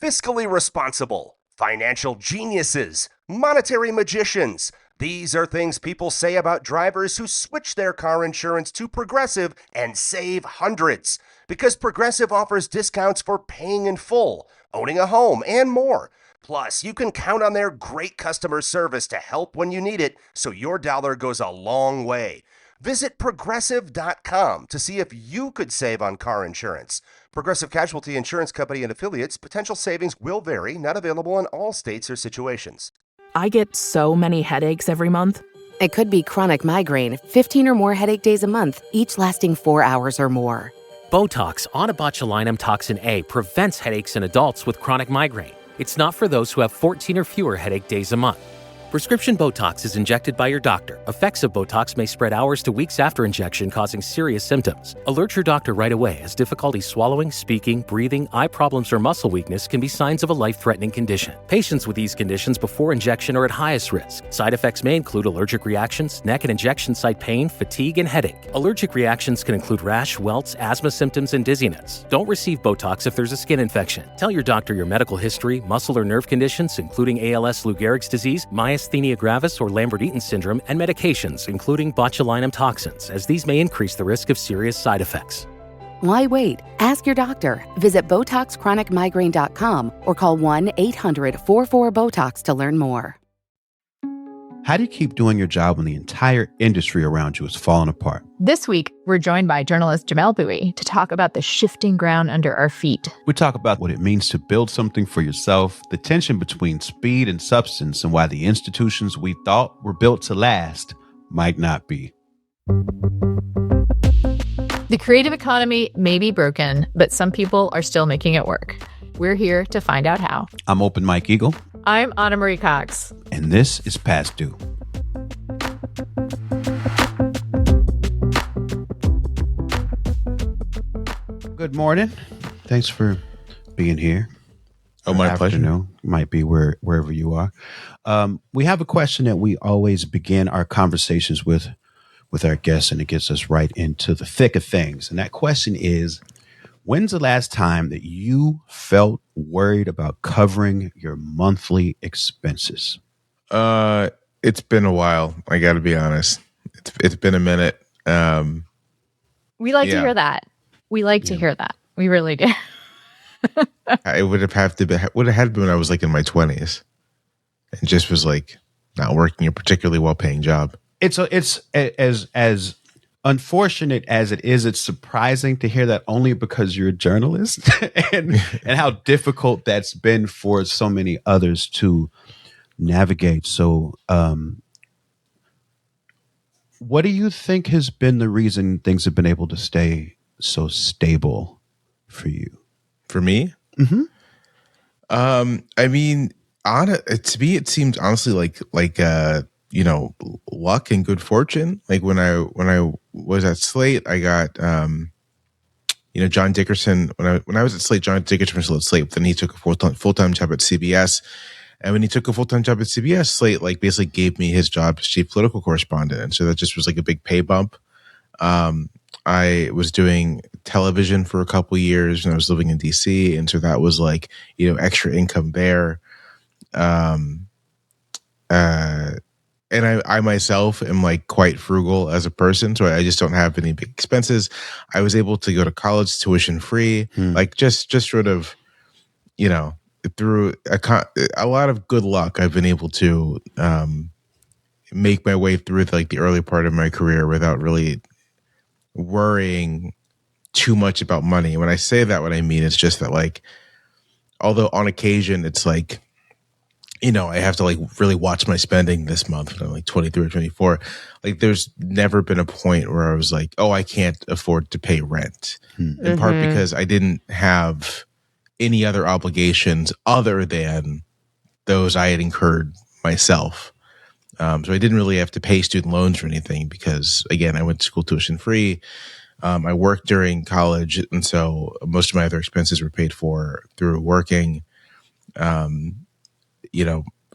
fiscally responsible, financial geniuses, monetary magicians. These are things people say about drivers who switch their car insurance to Progressive and save hundreds. Because Progressive offers discounts for paying in full, owning a home, and more. Plus, you can count on their great customer service to help when you need it, so your dollar goes a long way. Visit Progressive.com to see if you could save on car insurance. Progressive Casualty Insurance Company and Affiliates. Potential savings will vary. Not available in all states or situations. I get so many headaches every month. It could be chronic migraine, 15 or more headache days a month, each lasting 4 hours or more. Botox, onabotulinum toxin A, prevents headaches in adults with chronic migraine. It's not for those who have 14 or fewer headache days a month. Prescription Botox is injected by your doctor. Effects of Botox may spread hours to weeks after injection, causing serious symptoms. Alert your doctor right away, as difficulty swallowing, speaking, breathing, eye problems, or muscle weakness can be signs of a life-threatening condition. Patients with these conditions before injection are at highest risk. Side effects may include allergic reactions, neck and injection site pain, fatigue, and headache. Allergic reactions can include rash, welts, asthma symptoms, and dizziness. Don't receive Botox if there's a skin infection. Tell your doctor your medical history, muscle or nerve conditions, including ALS, Lou Gehrig's disease, myasthenia gravis, or Lambert-Eaton syndrome, and medications, including botulinum toxins, as these may increase the risk of serious side effects. Why wait? Ask your doctor. Visit BotoxChronicMigraine.com or call 1-800-44-BOTOX to learn more. How do you keep doing your job when the entire industry around you is falling apart? This week, we're joined by journalist Jamelle Bouie to talk about the shifting ground under our feet. We talk about what it means to build something for yourself, the tension between speed and substance, and why the institutions we thought were built to last might not be. The creative economy may be broken, but some people are still making it work. We're here to find out how. I'm Open Mike Eagle. I'm Anna Marie Cox. And this is Past Due. Good morning. Thanks for being here. Oh, my pleasure. Might be wherever you are. We have a question that we always begin our conversations with our guests, and it gets us right into the thick of things. And that question is, when's the last time that you felt worried about covering your monthly expenses? It's been a while. I got to be honest. It's been a minute. We like to hear that. We like to hear that. We really do. It would have had to been when I was like in my 20s, and just was like not working a particularly well-paying job. It's as unfortunate as it is, it's surprising to hear that only because you're a journalist and how difficult that's been for so many others to navigate. So, what do you think has been the reason things have been able to stay so stable for you? For me? Mm-hmm. I mean, to me, it seems honestly like luck and good fortune. Like when I was at Slate, I got John Dickerson. When I was at Slate, John Dickerson was still at Slate. But then he took a full-time job at CBS. And when he took a full-time job at CBS, Slate like basically gave me his job as chief political correspondent. And so that just was like a big pay bump. I was doing television for a couple of years when I was living in DC. And so that was like, extra income there. And I myself am like quite frugal as a person, so I just don't have any big expenses. I was able to go to college tuition free, like just sort of, through a lot of good luck, I've been able to make my way through like the early part of my career without really worrying too much about money. When I say that, what I mean is just that, like, although on occasion it's like, I have to like really watch my spending this month when I'm like 23 or 24. Like there's never been a point where I was like, oh, I can't afford to pay rent. In part because I didn't have any other obligations other than those I had incurred myself. So I didn't really have to pay student loans or anything because, again, I went to school tuition free. I worked during college, and so most of my other expenses were paid for through working.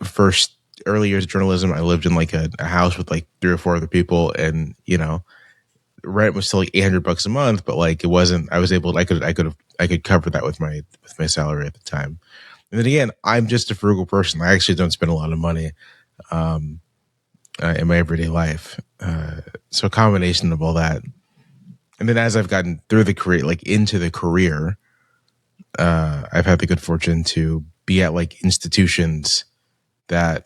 First early years of journalism, I lived in like a house with like 3 or 4 other people, and rent was still like $800 a month, but like it wasn't. I could cover that with my salary at the time. And then again, I'm just a frugal person. I actually don't spend a lot of money in my everyday life. So a combination of all that. And then as I've gotten through the career, like into the career, I've had the good fortune to be at like institutions that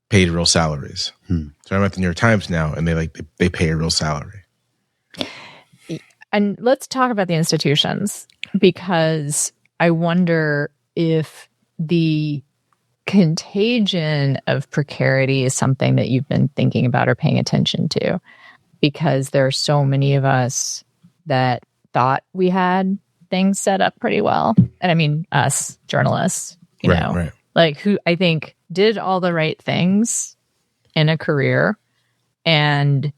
paid real salaries. So I'm at the New York Times now, and they pay a real salary. And let's talk about the institutions, because I wonder if the contagion of precarity is something that you've been thinking about or paying attention to, because there are so many of us that thought we had things set up pretty well. And I mean, us journalists, you know, like who I think did all the right things in a career, and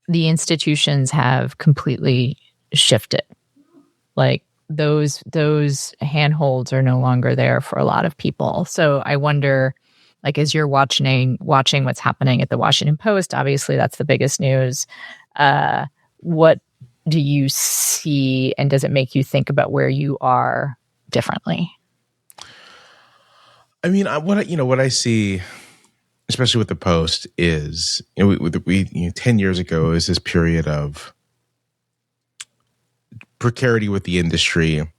the institutions have completely shifted. Like those handholds are no longer there for a lot of people. So I wonder, like, as you're watching what's happening at the Washington Post, obviously that's the biggest news. What do you see, and does it make you think about where you are differently? I mean, what I see, especially with the Post, is we 10 years ago is this period of precarity with the industry,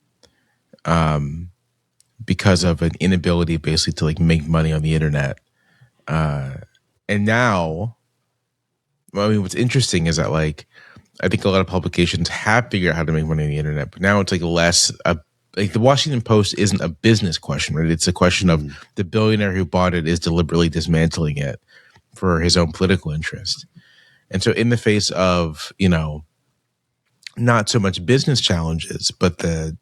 because of an inability basically to like make money on the internet. And now, I mean, what's interesting is that like I think a lot of publications have figured out how to make money on the internet, but now it's like less like the Washington Post isn't a business question, right? It's a question of the billionaire who bought it is deliberately dismantling it for his own political interest. And so in the face of, not so much business challenges, but the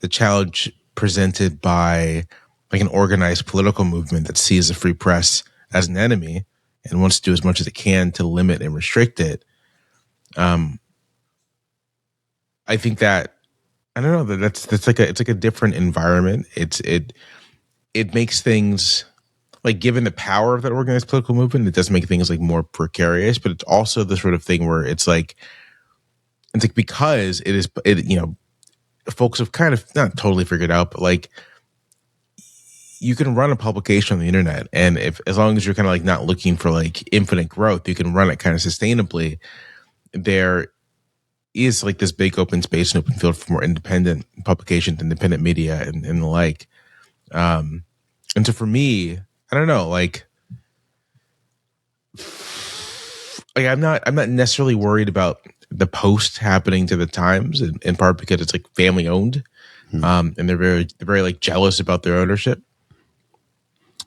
challenge presented by like an organized political movement that sees the free press as an enemy and wants to do as much as it can to limit and restrict it. I think that, I don't know, that's like it's like a different environment. It makes things like, given the power of that organized political movement, it does make things like more precarious, but it's also the sort of thing where it's like because folks have kind of not totally figured out, but like you can run a publication on the internet, and as long as you're kind of like not looking for like infinite growth, you can run it kind of sustainably. There is like this big open space and open field for more independent publications, independent media, and the like. And so for me, I don't know, like I'm not necessarily worried about the Post happening to the Times, in part because it's like family owned, and they're very like jealous about their ownership.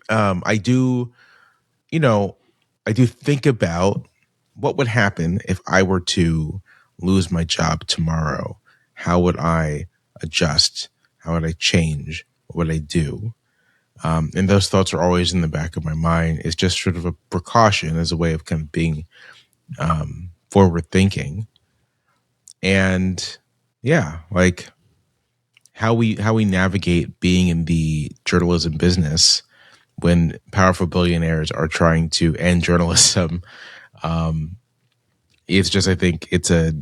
I do think about what would happen if I were to lose my job tomorrow. How would I adjust? How would I change? What would I do? And those thoughts are always in the back of my mind. It's just sort of a precaution as a way of kind of being forward thinking. And yeah, like how we navigate being in the journalism business when powerful billionaires are trying to end journalism. It's just, I think it's a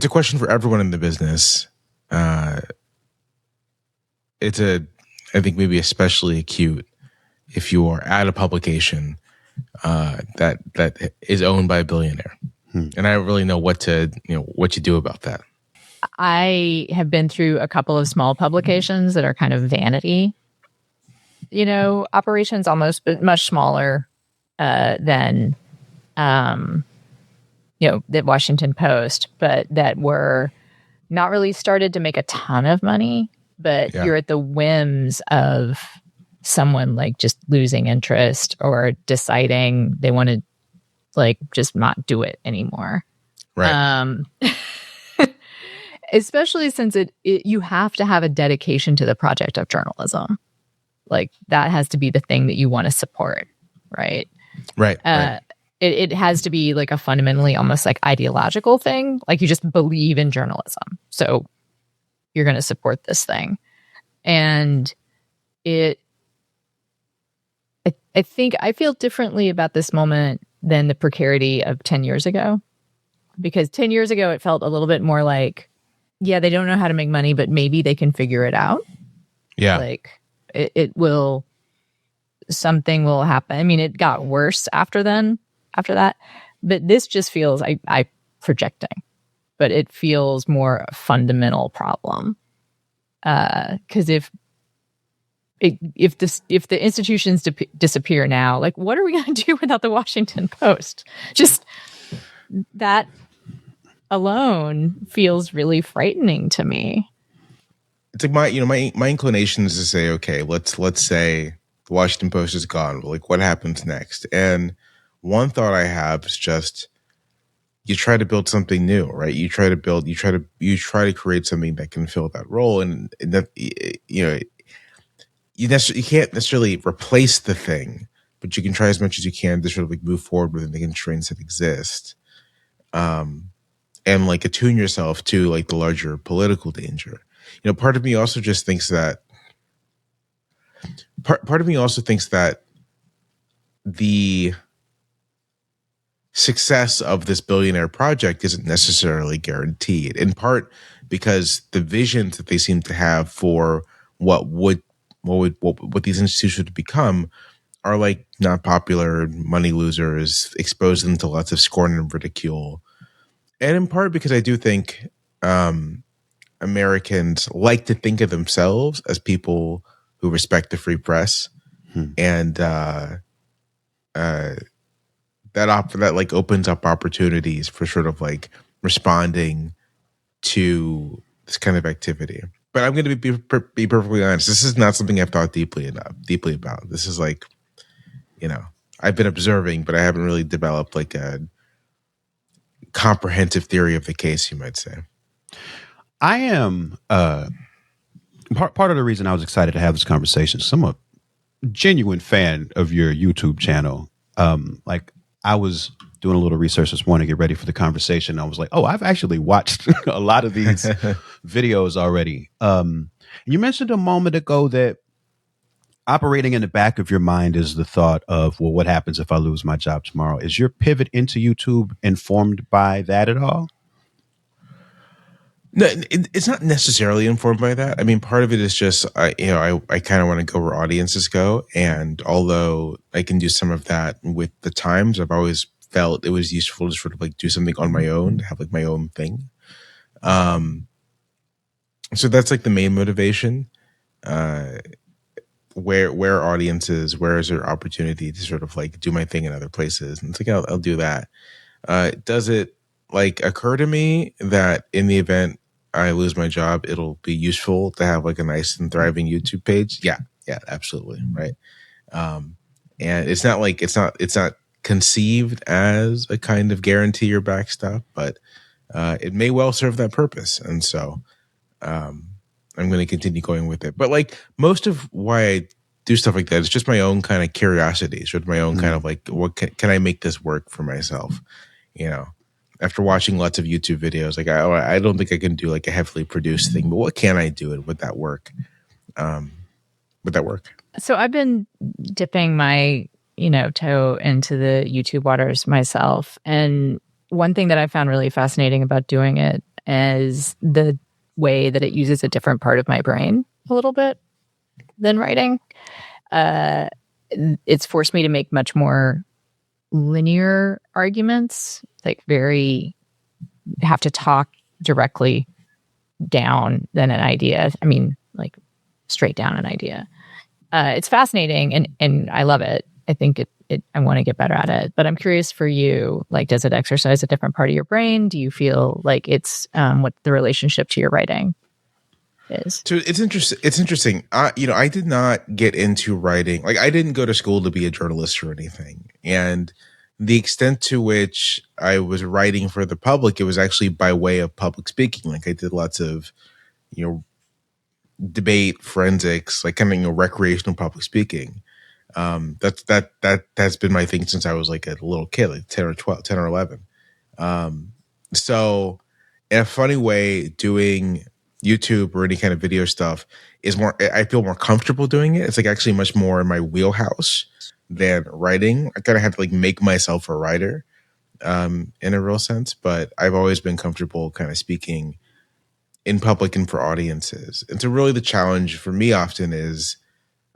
question for everyone in the business. I think maybe especially acute if you are at a publication that is owned by a billionaire. And I don't really know what to do about that. I have been through a couple of small publications that are kind of vanity, operations, almost, but much smaller than the Washington Post, but that were not really started to make a ton of money, but you're at the whims of someone like just losing interest or deciding they want to like just not do it anymore. Right. Especially since you have to have a dedication to the project of journalism. Like that has to be the thing that you want to support. Right. Right. It has to be like a fundamentally almost like ideological thing. Like you just believe in journalism. So you're going to support this thing. And I think I feel differently about this moment than the precarity of 10 years ago. Because 10 years ago, it felt a little bit more like, yeah, they don't know how to make money, but maybe they can figure it out. Yeah. Like it will, something will happen. I mean, it got worse after that, but this just feels, I projecting, but it feels more a fundamental problem. Because if the institutions disappear now, like, what are we going to do without the Washington Post? Just that alone feels really frightening to me. It's like my inclination is to say, okay, let's say the Washington Post is gone. Like, what happens next? And one thought I have is just, you try to build something new, right? You try to create something that can fill that role, and that, you can't necessarily replace the thing, but you can try as much as you can to sort of like move forward within the constraints that exist, and like attune yourself to like the larger political danger. Part of me also just thinks that part of me also thinks that the success of this billionaire project isn't necessarily guaranteed, in part because the visions that they seem to have for what these institutions would become are like not popular, money losers, expose them to lots of scorn and ridicule. And in part because I do think Americans like to think of themselves as people who respect the free press, and that like opens up opportunities for sort of like responding to this kind of activity. But I'm going to be perfectly honest. This is not something I've thought deeply about. This is like, I've been observing, but I haven't really developed like a comprehensive theory of the case, you might say. I am part of the reason I was excited to have this conversation is I'm a genuine fan of your YouTube channel. Like, I was doing a little research this morning to get ready for the conversation. I was like, oh, I've actually watched a lot of these videos already. You mentioned a moment ago that operating in the back of your mind is the thought of, well, what happens if I lose my job tomorrow? Is your pivot into YouTube informed by that at all? No, it's not necessarily informed by that. I mean, part of it is just, I kind of want to go where audiences go. And although I can do some of that with the Times, I've always felt it was useful to sort of like do something on my own, to have like my own thing. So that's like the main motivation. Where audiences, where is there opportunity to sort of like do my thing in other places? And it's like, I'll do that. Does it like occur to me that in the event I lose my job, it'll be useful to have like a nice and thriving YouTube page? Yeah, absolutely. Right. And it's not like, it's not conceived as a kind of guarantee or backstop, but it may well serve that purpose. And so I'm going to continue going with it. But like most of why I do stuff like that is just my own kind of curiosity, sort of my own kind of like, what can I make this work for myself? After watching lots of YouTube videos, like I don't think I can do like a heavily produced thing, but what can I do and would that work? So I've been dipping my, toe into the YouTube waters myself. And one thing that I found really fascinating about doing it is the way that it uses a different part of my brain a little bit than writing. It's forced me to make much more linear arguments, like have to talk directly down than an idea. I mean, like straight down an idea. It's fascinating and I love it. I think I want to get better at it, but I'm curious for you, like, does it exercise a different part of your brain? Do you feel like it's what the relationship to your writing is? So it's interesting. I did not get into writing. Like, I didn't go to school to be a journalist or anything. And the extent to which I was writing for the public, it was actually by way of public speaking. Like, I did lots of, debate, forensics, like kind of, recreational public speaking. That's been my thing since I was like a little kid, like 10 or 11. So in a funny way, doing YouTube or any kind of video stuff is more, I feel more comfortable doing it. It's like actually much more in my wheelhouse than writing. I kind of have to like make myself a writer, in a real sense, but I've always been comfortable kind of speaking in public and for audiences. And so really the challenge for me often is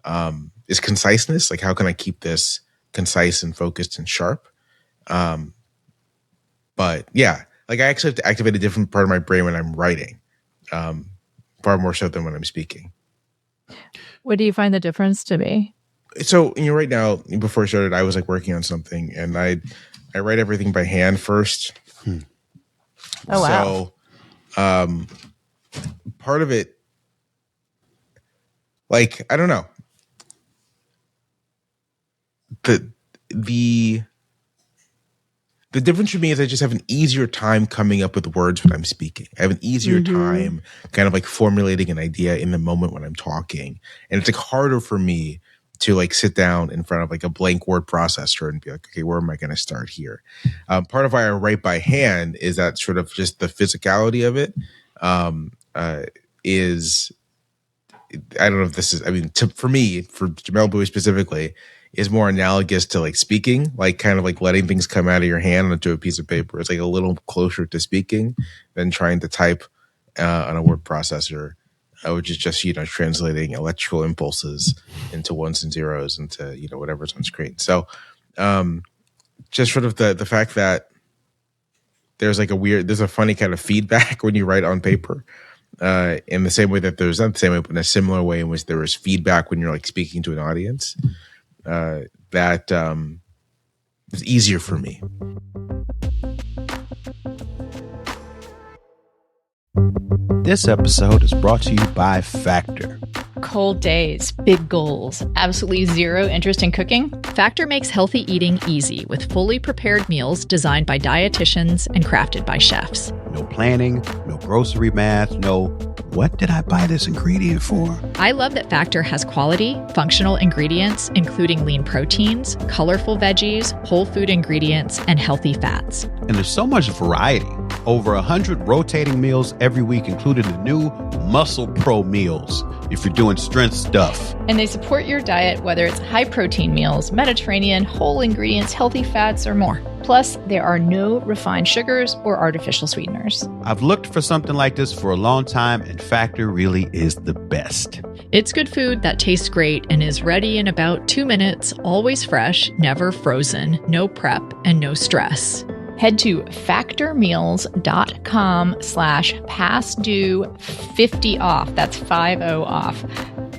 conciseness. Like, how can I keep this concise and focused and sharp? But yeah, like I actually have to activate a different part of my brain when I'm writing, far more so than when I'm speaking. What do you find the difference to be? So, right now, before I started, I was like working on something, and I write everything by hand first. Oh, wow. So, part of it, like, I don't know. The difference for me is I just have an easier time coming up with words when I'm speaking. I have an easier time kind of like formulating an idea in the moment when I'm talking. And it's like harder for me to like sit down in front of like a blank word processor and be like, okay, where am I going to start here? Part of why I write by hand is that sort of just the physicality of it is, I don't know if this is, I mean, for me, for Jamelle Bouie specifically, is more analogous to like speaking, like kind of like letting things come out of your hand onto a piece of paper. It's like a little closer to speaking than trying to type on a word processor, which is just, translating electrical impulses into ones and zeros into, whatever's on screen. So just sort of the fact that there's like there's a funny kind of feedback when you write on paper. In the same way that there's not the same way, but in a similar way in which there is feedback when you're like speaking to an audience, that is easier for me. This episode is brought to you by Factor. Cold days, big goals, absolutely zero interest in cooking? Factor makes healthy eating easy with fully prepared meals designed by dietitians and crafted by chefs. No planning, no grocery math, no what did I buy this ingredient for? I love that Factor has quality, functional ingredients, including lean proteins, colorful veggies, whole food ingredients, and healthy fats. And there's so much variety. Over 100 rotating meals every week, including the new Muscle Pro meals, if you're doing strength stuff. And they support your diet, whether it's high protein meals, Mediterranean, whole ingredients, healthy fats, or more. Plus, there are no refined sugars or artificial sweeteners. I've looked for something like this for a long time, and Factor really is the best. It's good food that tastes great and is ready in about 2 minutes, always fresh, never frozen, no prep, and no stress. Head to factormeals.com/pastdue50off. That's 50 off.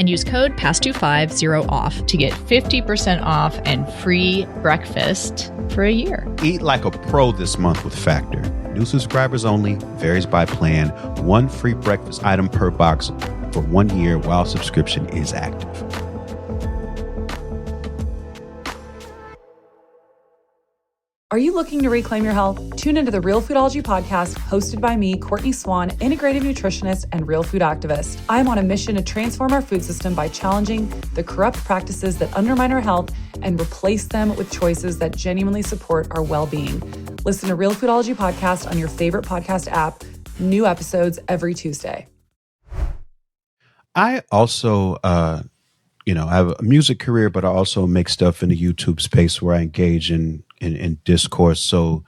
And use code PASTDUE50OFF to get 50% off and free breakfast for a year. Eat like a pro this month with Factor. New subscribers only, varies by plan. One free breakfast item per box for 1 year while subscription is active. Are you looking to reclaim your health? Tune into the Real Foodology podcast hosted by me, Courtney Swan, integrative nutritionist and real food activist. I am on a mission to transform our food system by challenging the corrupt practices that undermine our health and replace them with choices that genuinely support our well-being. Listen to Real Foodology podcast on your favorite podcast app. New episodes every Tuesday. I also, I have a music career, but I also make stuff in the YouTube space where I engage in discourse. So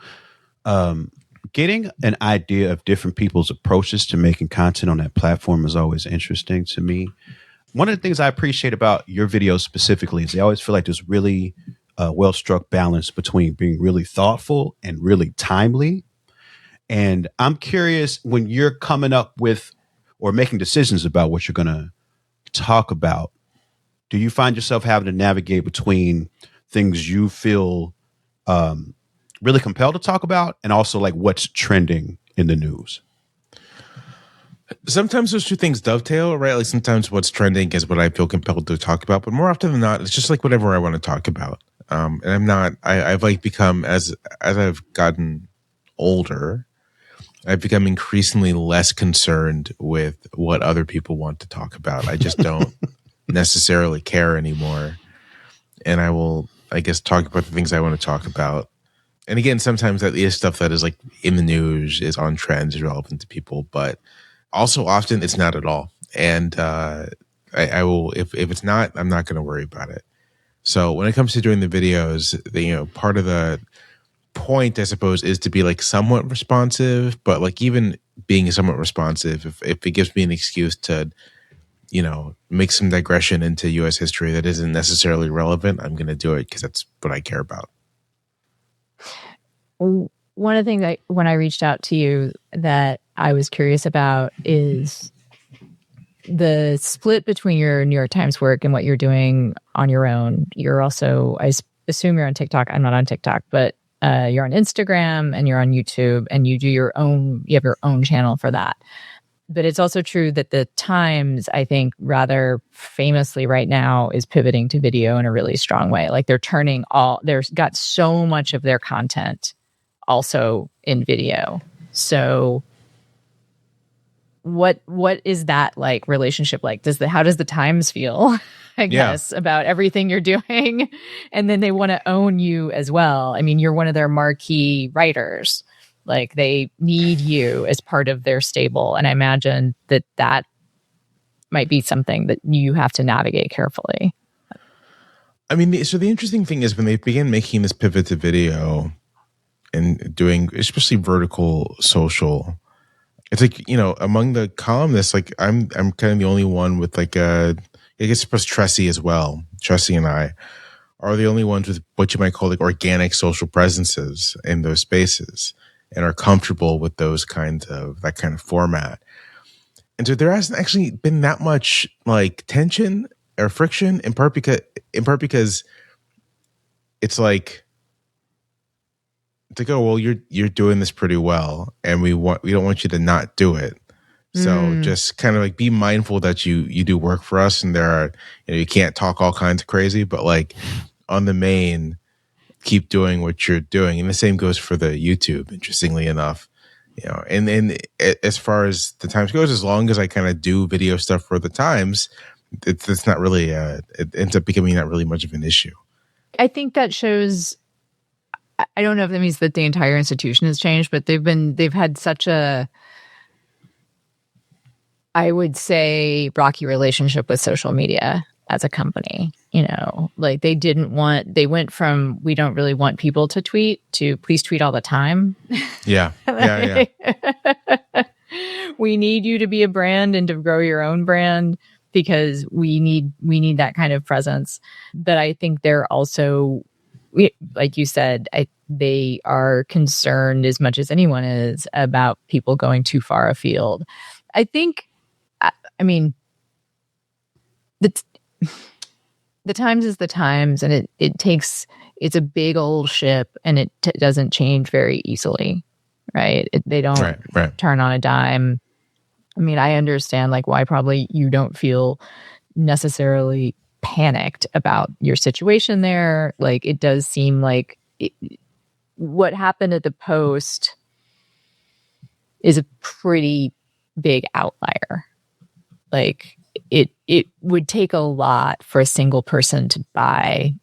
getting an idea of different people's approaches to making content on that platform is always interesting to me. One of the things I appreciate about your videos specifically is they always feel like there's really well-struck balance between being really thoughtful and really timely. And I'm curious, when you're coming up with or making decisions about what you're going to talk about, do you find yourself having to navigate between things you feel really compelled to talk about and also like what's trending in the news? Sometimes those two things dovetail, right? Like sometimes what's trending is what I feel compelled to talk about, but more often than not, it's just like whatever I want to talk about. And I've like become, as I've gotten older, I've become increasingly less concerned with what other people want to talk about. I just don't necessarily care anymore. And I will, I guess, talk about the things I want to talk about. And again, sometimes that is stuff that is like in the news, is on trends, is relevant to people, but also often it's not at all. And I will, if it's not, I'm not going to worry about it. So when it comes to doing the videos, part of the point, I suppose, is to be like somewhat responsive, but like even being somewhat responsive. If it gives me an excuse to, make some digression into U.S. history that isn't necessarily relevant, I'm going to do it because that's what I care about. One of the things when I reached out to you that I was curious about is the split between your New York Times work and what you're doing on your own. You're also, I assume you're on TikTok. I'm not on TikTok, but you're on Instagram and you're on YouTube, and you have your own channel for that. But it's also true that the Times, I think, rather famously right now is pivoting to video in a really strong way. Like they've got so much of their content also in video. So what is that like relationship like? How does the Times feel, I guess, about everything you're doing? And then they want to own you as well. I mean, you're one of their marquee writers. Like they need you as part of their stable. And I imagine that might be something that you have to navigate carefully. I mean, so the interesting thing is when they began making this pivot to video and doing especially vertical social, it's like, among the columnists, like I'm kind of the only one with like I guess supposed Tressie as well. Tressie and I are the only ones with what you might call like organic social presences in those spaces and are comfortable with that kind of format. And so there hasn't actually been that much like tension or friction in part because it's like, oh, well, you're doing this pretty well, and we don't want you to not do it. So just kind of like be mindful that you do work for us, and there are, you can't talk all kinds of crazy, but like on the main, keep doing what you're doing. And the same goes for the YouTube, interestingly enough. And as far as the Times goes, as long as I kind of do video stuff for the Times, it's not really it ends up becoming not really much of an issue. I think that shows. I don't know if that means that the entire institution has changed, but they've had such a, I would say, rocky relationship with social media as a company. Like they went from, we don't really want people to tweet, to please tweet all the time. Yeah. We need you to be a brand and to grow your own brand because we need that kind of presence. But I think they're also, like you said, they are concerned as much as anyone is about people going too far afield. I think, I mean, the Times is the Times, and it's a big old ship, and it doesn't change very easily, right? They don't turn on a dime. I mean, I understand like why probably you don't feel necessarily panicked about your situation there. Like it does seem like what happened at the Post is a pretty big outlier. Like it would take a lot for a single person to buy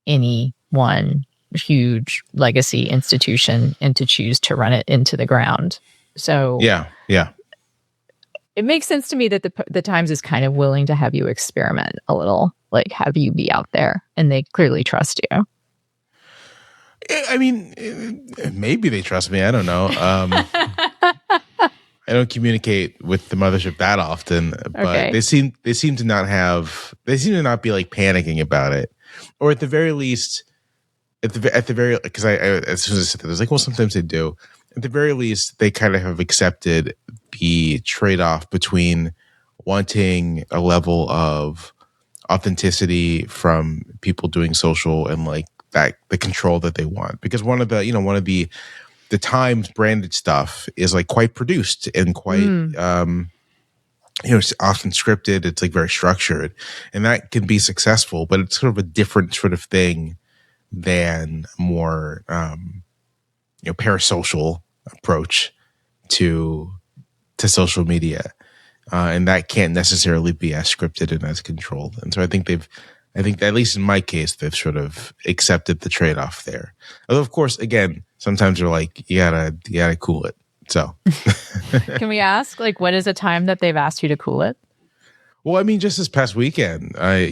any one huge legacy institution and to choose to run it into the ground. So yeah. It makes sense to me that the Times is kind of willing to have you experiment a little, like have you be out there, and they clearly trust you. I mean, maybe they trust me. I don't know. I don't communicate with the Mothership that often, but they seem to not be like panicking about it, or at the very least, because I as soon as I said that, I was like, well, sometimes they do. At the very least, they kind of have accepted the trade-off between wanting a level of authenticity from people doing social and like that the control that they want. Because one of the Times branded stuff is like quite produced and quite it's often scripted. It's like very structured, and that can be successful, but it's sort of a different sort of thing than more parasocial approach to social media, and that can't necessarily be as scripted and as controlled. And so I think at least in my case, they've sort of accepted the trade-off there. Although, of course, again, sometimes they're like, you gotta cool it. So, can we ask, like, what is a time that they've asked you to cool it? Well, I mean, just this past weekend, I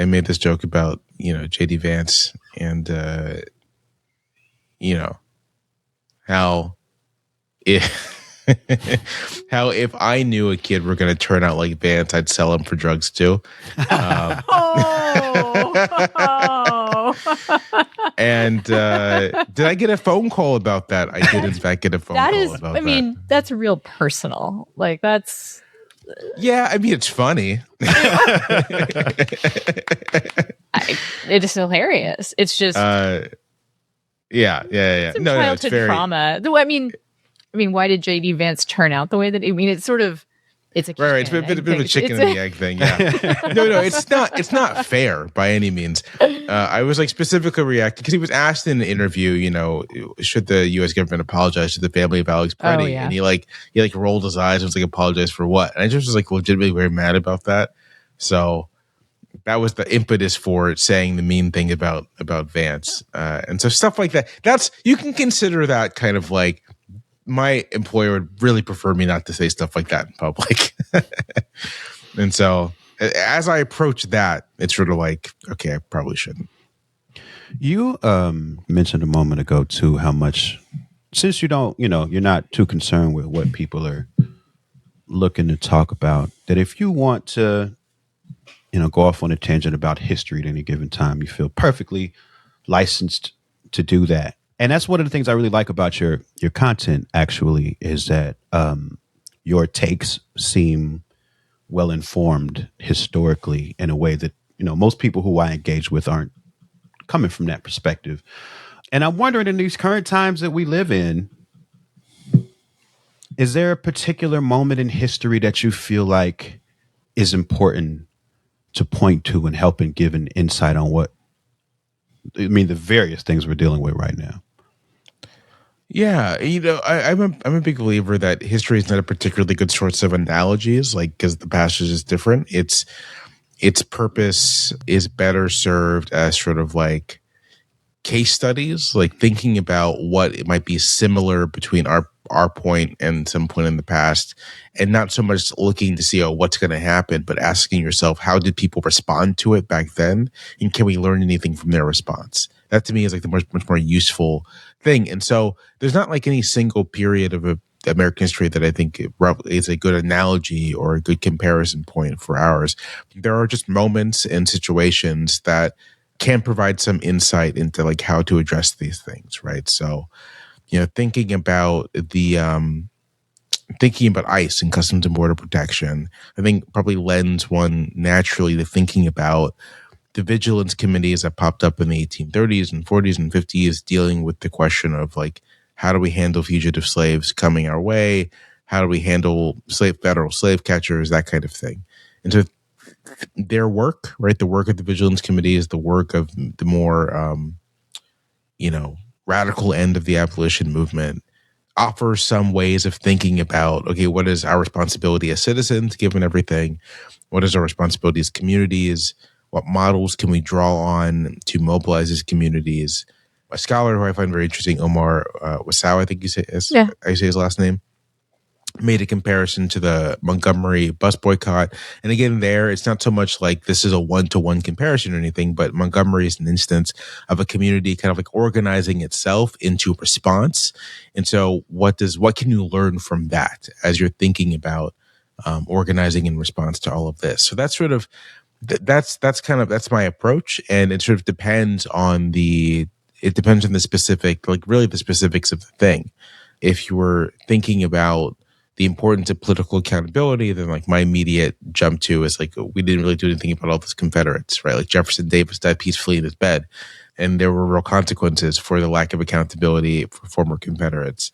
made this joke about JD Vance and how How if I knew a kid were going to turn out like Vance, I'd sell him for drugs too. And did I get a phone call about that? I did in fact get a phone call about that. I mean, that's real personal. Like that's. Yeah, I mean, it's funny. It is hilarious. It's just. Yeah. Some childhood trauma. Though, I mean, why did JD Vance turn out the way that? I mean, it's sort of. It's a right. It's a bit of a chicken and the egg thing. Yeah. No, it's not. It's not fair by any means. I was like specifically reacting because he was asked in an interview, should the U.S. government apologize to the family of Alex Preddy? Oh, yeah. And he rolled his eyes and was like, apologize for what? And I just was like legitimately very mad about that. So that was the impetus for saying the mean thing about Vance. And so stuff like that. You can consider that kind of like. My employer would really prefer me not to say stuff like that in public. And so as I approach that, it's sort of like, okay, I probably shouldn't. You mentioned a moment ago too, how much, since you don't, you're not too concerned with what people are looking to talk about, that if you want to, go off on a tangent about history at any given time, you feel perfectly licensed to do that. And that's one of the things I really like about your content, actually, is that your takes seem well-informed historically in a way that, most people who I engage with aren't coming from that perspective. And I'm wondering, in these current times that we live in, is there a particular moment in history that you feel like is important to point to and help and give an insight on the various things we're dealing with right now? Yeah, I'm a big believer that history is not a particularly good source of analogies, like because the past is just different. Its purpose is better served as sort of like case studies, like thinking about what it might be similar between our point and some point in the past, and not so much looking to see what's going to happen, but asking yourself, how did people respond to it back then, and can we learn anything from their response? That to me is like the much more useful thing. And so there's not like any single period of American history that I think is a good analogy or a good comparison point for ours. There are just moments and situations that can provide some insight into like how to address these things, right? So, thinking about ICE and Customs and Border Protection, I think probably lends one naturally to thinking about the vigilance committees that popped up in the 1830s and 40s and 50s, dealing with the question of like, how do we handle fugitive slaves coming our way? How do we handle federal slave catchers, that kind of thing? And so their work, right, the work of the vigilance committee is the work of the more, radical end of the abolition movement, offers some ways of thinking about, okay, what is our responsibility as citizens, given everything? What is our responsibility as communities? What models can we draw on to mobilize these communities? A scholar who I find very interesting, Omar Wasow, I think I say his last name, made a comparison to the Montgomery bus boycott. And again, there, it's not so much like this is a one-to-one comparison or anything, but Montgomery is an instance of a community kind of like organizing itself into a response. And so what can you learn from that as you're thinking about organizing in response to all of this? So that's sort of, that's my approach. And it sort of depends on the specific, like really the specifics of the thing. If you were thinking about the importance of political accountability, then like my immediate jump to is like, we didn't really do anything about all those Confederates, right? Like Jefferson Davis died peacefully in his bed, and there were real consequences for the lack of accountability for former Confederates.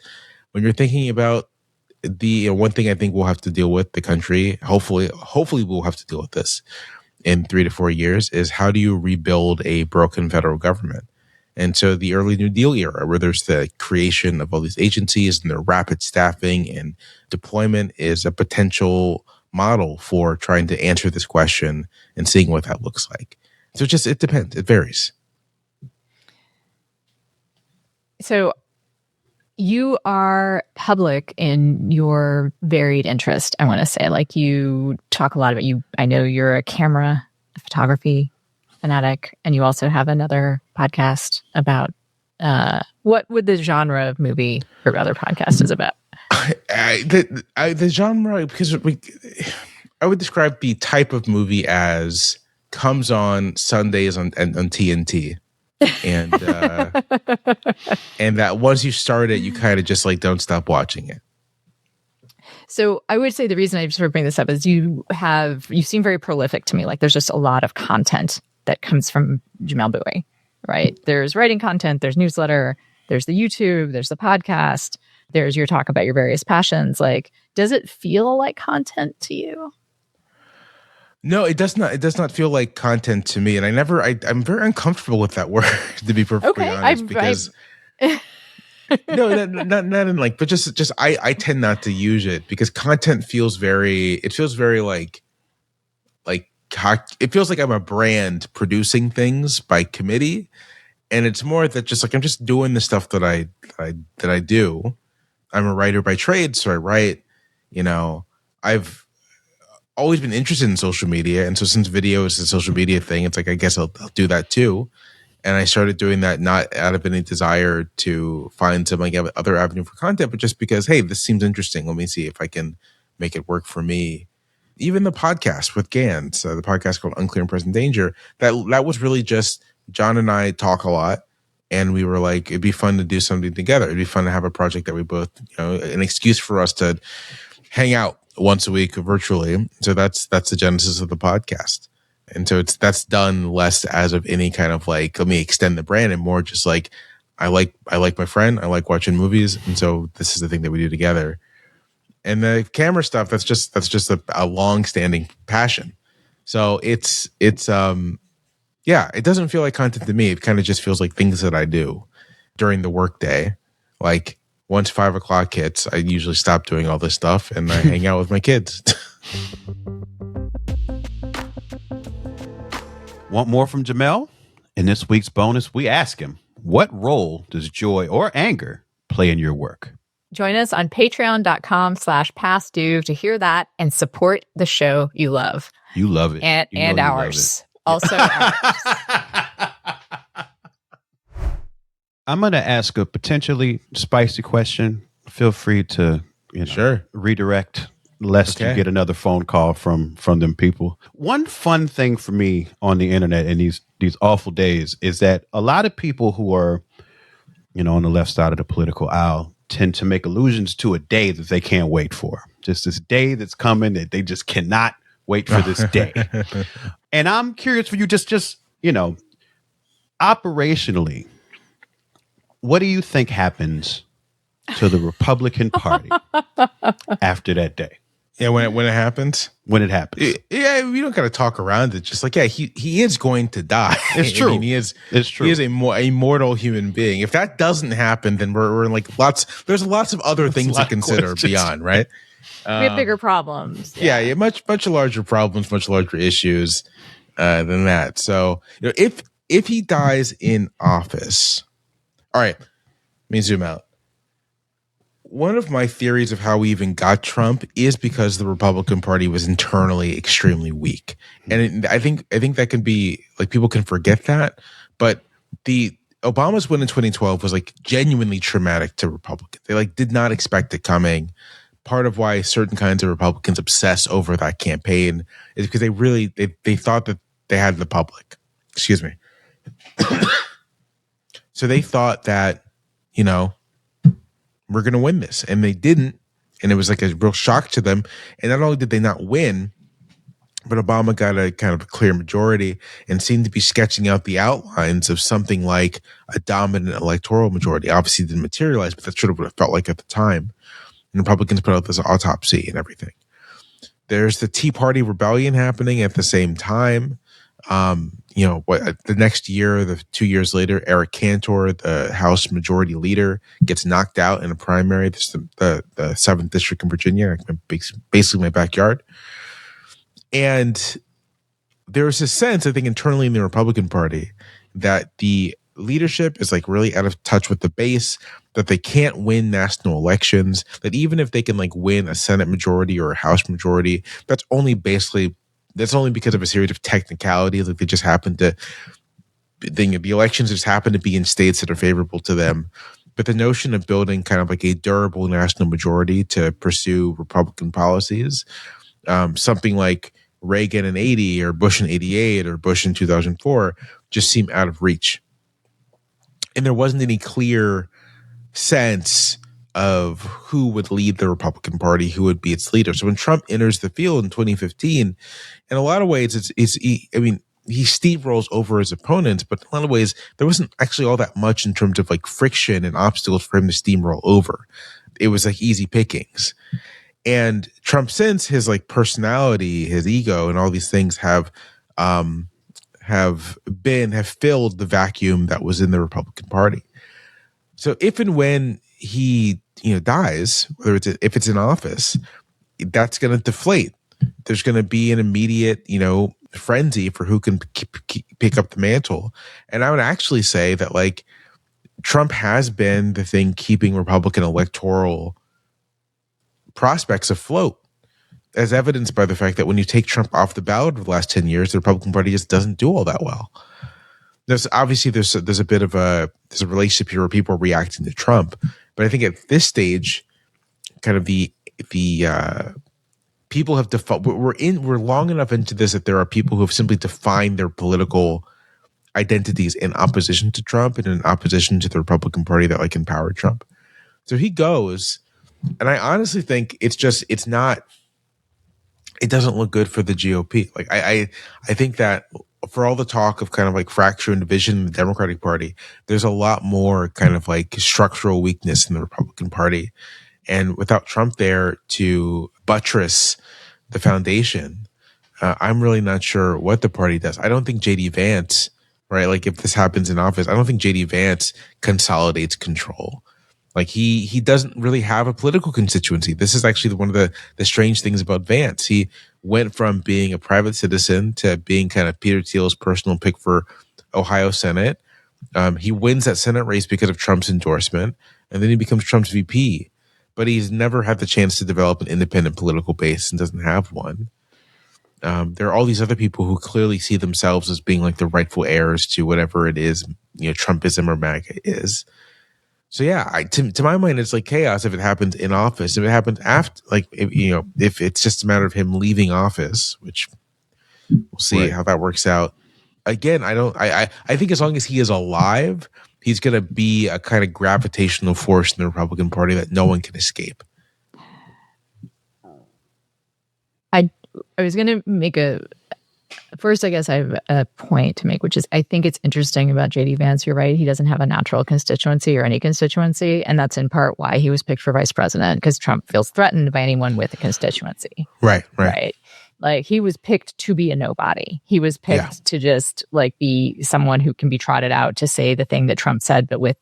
When you're thinking about the one thing I think we'll have to deal with, the country, hopefully we'll have to deal with this in 3 to 4 years, is how do you rebuild a broken federal government? And so the early New Deal era, where there's the creation of all these agencies and their rapid staffing and deployment, is a potential model for trying to answer this question and seeing what that looks like. So it depends. It varies. So you are public in your varied interest, I want to say. Like you talk a lot about I know you're a photography fanatic, and you also have another podcast about what would the genre of movie your other podcast is about? The genre, because I would describe the type of movie as comes on Sundays on TNT, and and that once you start it, you kind of just like don't stop watching it. So I would say the reason I sort of bring this up is you seem very prolific to me. Like there's just a lot of content that comes from Jamelle Bouie, right? There's writing content, there's newsletter, there's the YouTube, there's the podcast, there's your talk about your various passions. Like, does it feel like content to you? No, it does not. It does not feel like content to me, and I'm very uncomfortable with that word, to be perfectly honest. Because no, not in like, but just I tend not to use it because content feels very. It feels very like it feels like I'm a brand producing things by committee, and it's more that just like I'm just doing the stuff that I do. I'm a writer by trade, so I write. You know, I've always been interested in social media, and so since video is a social media thing, it's like I guess I'll do that too. And I started doing that not out of any desire to find some like other avenue for content, but just because, hey, this seems interesting. Let me see if I can make it work for me. Even the podcast with Gans, the podcast called Unclear and Present Danger, that was really just John and I talk a lot, and we were like, it'd be fun to do something together. It'd be fun to have a project that we both, an excuse for us to hang out once a week virtually. So that's the genesis of the podcast. And so that's done less as of any kind of like, let me extend the brand, and more just like, I like my friend, I like watching movies. And so this is the thing that we do together. And the camera stuff, that's just a long-standing passion. So it's it doesn't feel like content to me. It kind of just feels like things that I do during the workday. Like once 5 o'clock hits, I usually stop doing all this stuff and I hang out with my kids. Want more from Jamelle? In this week's bonus, we ask him, what role does joy or anger play in your work? Join us on patreon.com/pastdue to hear that and support the show you love. You love it. And ours. Also ours. I'm going to ask a potentially spicy question. Feel free to Sure. redirect lest you get another phone call from them people. One fun thing for me on the internet in these awful days is that a lot of people who are, on the left side of the political aisle tend to make allusions to a day that they can't wait for. Just this day that's coming that they just cannot wait for this day. And I'm curious for you, just operationally, what do you think happens to the Republican Party after that day? Yeah, when it happens. When it happens. Yeah, we don't got to talk around it. Just like, yeah, he is going to die. It's true. I mean, it's true. He is a mortal human being. If that doesn't happen, then we're in like there's lots of other things to consider beyond, right? We have bigger problems. Yeah, much larger problems, much larger issues than that. So, if he dies in office, all right, let me zoom out. One of my theories of how we even got Trump is because the Republican Party was internally extremely weak. And I think that can be like, people can forget that, but Obama's win in 2012 was like genuinely traumatic to Republicans. They like did not expect it coming. Part of why certain kinds of Republicans obsess over that campaign is because they thought that they had the public. Excuse me. So they thought that, we're going to win this. And they didn't. And it was like a real shock to them. And not only did they not win, but Obama got a kind of a clear majority and seemed to be sketching out the outlines of something like a dominant electoral majority. Obviously didn't materialize, but that's sort of what it felt like at the time. And Republicans put out this autopsy and everything. There's the Tea Party rebellion happening at the same time. The next year, 2 years later, Eric Cantor, the House Majority Leader, gets knocked out in a primary. This is the 7th District in Virginia, basically my backyard. And there's a sense, I think, internally in the Republican Party that the leadership is like really out of touch with the base, that they can't win national elections, that even if they can like win a Senate majority or a House majority, that's only because of a series of technicalities. Like they just happen to, the elections just happen to be in states that are favorable to them. But the notion of building kind of like a durable national majority to pursue Republican policies, something like Reagan in 80 or Bush in 88 or Bush in 2004 just seemed out of reach. And there wasn't any clear sense of who would lead the Republican Party, who would be its leader. So when Trump enters the field in 2015, in a lot of ways, he steamrolls over his opponents, but in a lot of ways, there wasn't actually all that much in terms of like friction and obstacles for him to steamroll over. It was like easy pickings. And Trump, since his like personality, his ego, and all these things have filled the vacuum that was in the Republican Party. So if and when he dies, if it's in office, that's going to deflate. There's going to be an immediate frenzy for who can pick up the mantle. And I would actually say that like Trump has been the thing keeping Republican electoral prospects afloat, as evidenced by the fact that when you take Trump off the ballot over the last 10 years, the Republican Party just doesn't do all that well. There's a bit of a relationship here where people are reacting to Trump, but I think at this stage, kind of the people have defined. We're long enough into this that there are people who have simply defined their political identities in opposition to Trump and in opposition to the Republican Party that like empowered Trump. So he goes, and I honestly think it doesn't look good for the GOP. Like I think that for all the talk of kind of like fracture and division in the Democratic Party, there's a lot more kind of like structural weakness in the Republican Party. And without Trump there to buttress the foundation, I'm really not sure what the party does. I don't think J.D. Vance, right? Like if this happens in office, I don't think J.D. Vance consolidates control. Like he doesn't really have a political constituency. This is actually one of the strange things about Vance. He went from being a private citizen to being kind of Peter Thiel's personal pick for Ohio Senate. He wins that Senate race because of Trump's endorsement, and then he becomes Trump's VP. But he's never had the chance to develop an independent political base and doesn't have one. There are all these other people who clearly see themselves as being like the rightful heirs to whatever it is, Trumpism or MAGA is. So yeah, to my mind, it's like chaos if it happens in office. If it happens after, like if it's just a matter of him leaving office, which we'll see how that works out. Again, I think as long as he is alive, he's going to be a kind of gravitational force in the Republican Party that no one can escape. I was going to make first, I guess I have a point to make, which is I think it's interesting about J.D. Vance. You're right. He doesn't have a natural constituency or any constituency. And that's in part why he was picked for vice president, because Trump feels threatened by anyone with a constituency. Right. Like he was picked to be a nobody. He was picked to just like be someone who can be trotted out to say the thing that Trump said, but with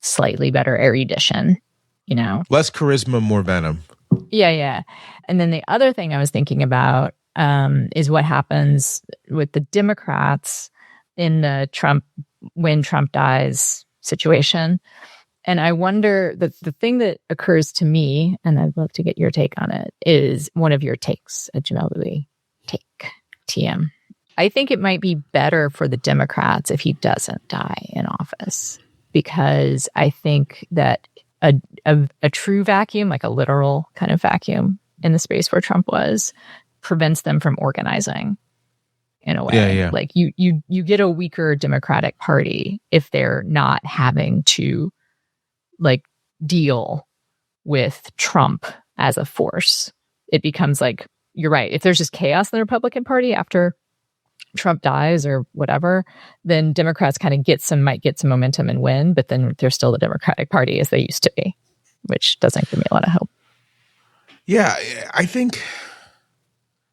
slightly better erudition, Less charisma, more venom. Yeah. And then the other thing I was thinking about is what happens with the Democrats in the when Trump dies situation. And I wonder that the thing that occurs to me, and I'd love to get your take on it, is one of your takes, a Jamelle Bouie take, TM. I think it might be better for the Democrats if he doesn't die in office, because I think that a true vacuum, like a literal kind of vacuum in the space where Trump was, prevents them from organizing in a way. Yeah. Like you get a weaker Democratic Party if they're not having to like deal with Trump as a force. It becomes like, you're right. If there's just chaos in the Republican Party after Trump dies or whatever, then Democrats kind of might get some momentum and win, but then they're still the Democratic Party as they used to be, which doesn't give me a lot of hope. Yeah, I think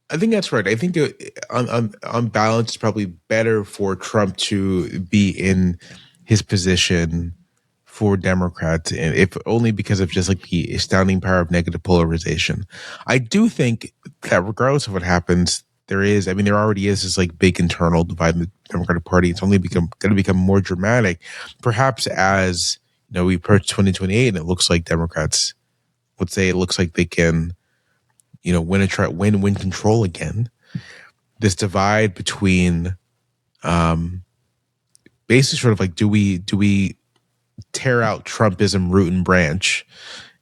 that's right. I think on balance, it's probably better for Trump to be in his position for Democrats, and if only because of just like the astounding power of negative polarization. I do think that regardless of what happens, there already is this like big internal divide in the Democratic Party. It's only going to become more dramatic, perhaps as we approach 2028, and it looks like Democrats, let's say, it looks like they can, win control again. This divide between, basically, sort of like, do we tear out Trumpism root and branch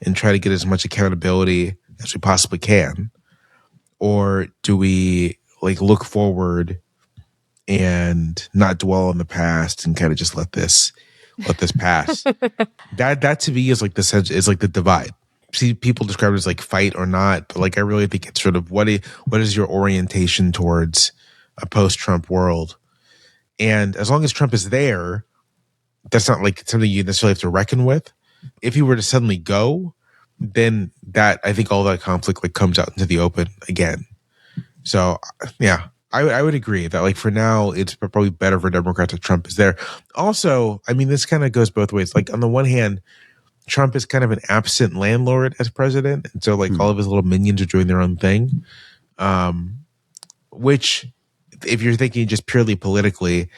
and try to get as much accountability as we possibly can? Or do we like look forward and not dwell on the past and kind of just let this pass? that to me is like the divide. See, people describe it as like fight or not, but like I really think it's sort of what is your orientation towards a post-Trump world? And as long as Trump is there, that's not like something you necessarily have to reckon with. If he were to suddenly go, then that I think all that conflict like comes out into the open again. So yeah, I would agree that like for now it's probably better for Democrats that Trump is there. Also, I mean, this kind of goes both ways. Like on the one hand, Trump is kind of an absent landlord as president, and so like all of his little minions are doing their own thing. Which, if you're thinking just purely politically,